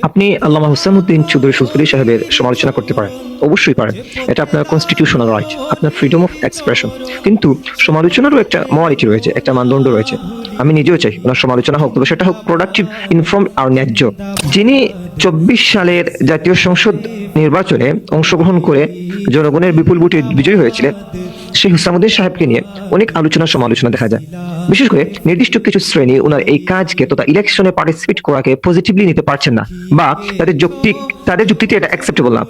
আপনি আল্লামা হুসাইনুদ্দিন চৌধুরী সুলতানী সাহেবের সমালোচনা করতে পারেন, অবশ্যই পারেন। এটা আপনার কনস্টিটিউশনাল রাইট, আপনার ফ্রিডম অফ এক্সপ্রেশন। কিন্তু সমালোচনারও একটা মোরালিটি রয়েছে, একটা মানদণ্ড রয়েছে। আমি নিজেও চাই ওনার সমালোচনা হোক, তবে সেটা হোক প্রোডাক্টিভ, ইনফর্ম আর ন্যায্য। যিনি 24 সালের জাতীয় সংসদ নির্বাচনে অংশগ্রহণ করে জনগণের বিপুল ভোটে বিজয়ী হয়েছিলেন, সেই হুসাইনুদ্দিন সাহেবকে নিয়ে অনেক আলোচনা সমালোচনা দেখা যায়। বিশেষ করে নির্দিষ্ট কিছু শ্রেণী ওনার এই কাজকে তথা ইলেকশনে পার্টিসিপেট করাকে পজিটিভলি নিতে পারছেন না, বা তাদের যুক্তিতে এটা অ্যাকসেপ্টেবল না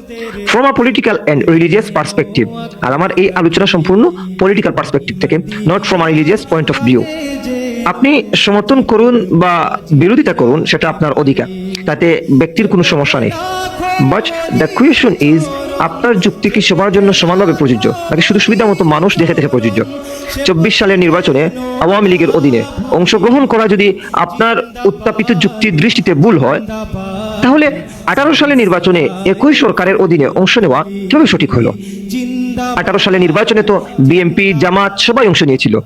from a political and religious perspective. আর আমার এই আলোচনা সম্পূর্ণ পলিটিক্যাল পার্সপেক্টিভ থেকে, not from a religious point of view. আপনি সমর্থন করুন বা বিরোধিতা করুন, সেটা আপনার অধিকার, তাতে ব্যক্তির কোনো সমস্যা নেই। বাট দ্য কোয়েশ্চন ইজ, আপনার যুক্তি কি সবার জন্য সমানভাবে প্রযোজ্য, নাকি শুধু সুবিধা মতো মানুষ দেখে দেখে প্রযোজ্য? 24 সালের নির্বাচনে আওয়ামী লীগের অধীনে অংশগ্রহণ করা যদি আপনার উত্থাপিত যুক্তির দৃষ্টিতে ভুল হয়, তাহলে 18 সালের নির্বাচনে একই সরকারের অধীনে অংশ নেওয়া কিভাবে সঠিক হলো? 18 সালের নির্বাচনে তো বিএনপি, জামাত সবাই অংশ নিয়েছিল।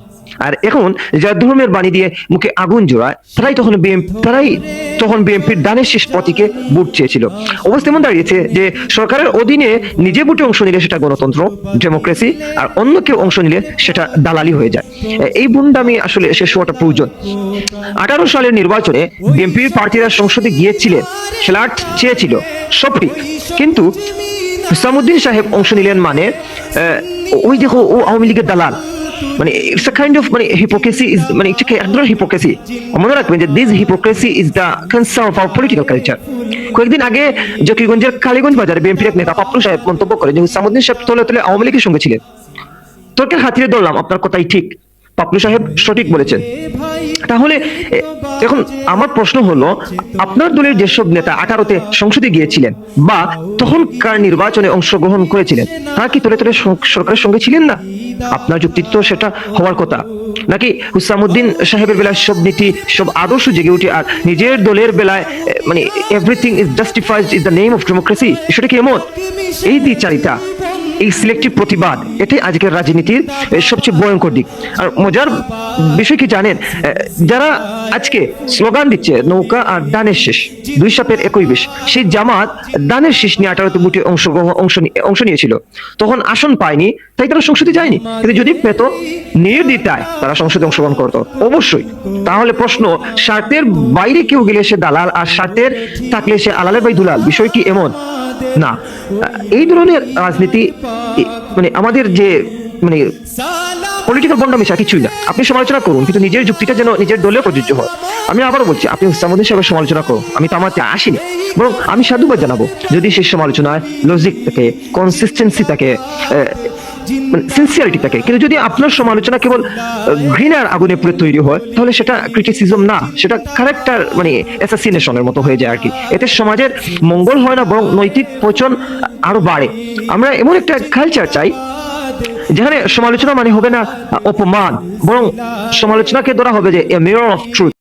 আর এখন যারা ধর্মের বাণী দিয়ে মুখে আগুন জোড়ায়, তারাই তখন বিএনপির দানের শেষ প্রতীকে ভোট চেয়েছিল। অবস্থা এমন দাঁড়িয়েছে যে সরকারের অধীনে নিজে ভোটে অংশ নিলে সেটা গণতন্ত্র, ডেমোক্রেসি, আর অন্য কেউ অংশ নিলে সেটা দালালি হয়ে যায়। এই ভণ্ডামি আসলে শেষ হওয়াটা প্রয়োজন। 18 সালের নির্বাচনে বিএনপির প্রার্থীরা সংসদে গিয়েছিলেন, ফ্ল্যাট চেয়েছিল, সব ঠিক। কিন্তু হুসাইনুদ্দিন সাহেব অংশ নিলেন মানে ওই দেখো ও আওয়ামী লীগের দালাল। মানে it's a kind of hypocrisy is এটা এক ধরনের হিপোক্রেসি। মনে রাখবেন যে this hypocrisy is the cancer of our political culture. কয়েকদিন আগে জকিগঞ্জের কালীগঞ্জ বাজারে বিএনপির এক নেতা পাপলু সাহেব মন্তব্য করে যে হুসাইনুদ্দিন সাহেব তলে তলে আওয়ামী লীগের সঙ্গে ছিলেন। তর্কের হাতিয়ে ধরলাম, আপনার কথাই ঠিক, পাপলু সাহেব সঠিক বলেছেন। তাহলে এখন আমার প্রশ্ন হলো, আপনার দলের যেসব নেতা 18-তে সংসদে গিয়েছিলেন বা তখনকার নির্বাচনে অংশগ্রহণ করেছিলেন, তারা কি তলে তলে সরকারের সঙ্গে ছিলেন না? আপনার যুক্তি তো সেটা হওয়ার কথা। নাকি হুসাইনুদ্দিন সাহেবের বেলায় সব নীতি, সব আদর্শ জেগে উঠে, আর নিজের দলের বেলায় everything is justified is the name of democracy? সেটা কি এমন? এই দ্বিচারিতা, এই সিলেক্টিভ প্রতিবাদ, এটাই আজকের রাজনীতির সবচেয়ে ভয়ঙ্কর দিক। আর মজার বিষয় কি জানেন, যারা আজকে স্লোগান দিচ্ছে নৌকা আর দানের শেষ, দুই সাপের একই বিষ, সেই জামাত দানের শেষ নিয়ে 18তে ভোটে অংশ নিয়েছিল। তখন আসন পায়নি, তাই তারা সংসদে যায়নি। কিন্তু যদি পেত, নির্দ্বিধায় তারা সংসদে অংশগ্রহণ করতো অবশ্যই। তাহলে প্রশ্ন, স্বার্থের বাইরে কেউ গেলে সে দালাল, আর স্বার্থের থাকলে সে আলালের ভাই দুলাল, বিষয় কি এমন না? এই ধরনের রাজনীতি আমাদের যে পলিটিক্যাল বন্ডামিশা কিছুই না। আপনি সমালোচনা করুন, কিন্তু নিজের যুক্তিটা যেন নিজের দলে প্রযোজ্য হয়। আমি আবারও বলছি, আপনি হুসাইনুদ্দিন সাহেবের সমালোচনা করুন, আমি তো আমাতে আসিনি, বরং আমি সাধুবাদ জানাবো যদি সেই সমালোচনায় লজিক থাকে, কনসিস্টেন্সি থাকে, সিনসিয়ারিটি থাকে। কিন্তু যদি আপনার সমালোচনা কেবল ঘৃণার আগুনে পুড়ে তৈরি হয়, তাহলে সেটা ক্রিটিসিজম না, সেটা ক্যারেক্টার অ্যাসাসিনেশনের মতো হয়ে যায় আর কি। এতে সমাজের মঙ্গল হয় না, বরং নৈতিক পচন আরো বাড়ে। আমরা এমন একটা কালচার চাই যেখানে সমালোচনা হবে না অপমান, বরং সমালোচনাকে ধরা হবে যে এ মিরর অফ ট্রুথ,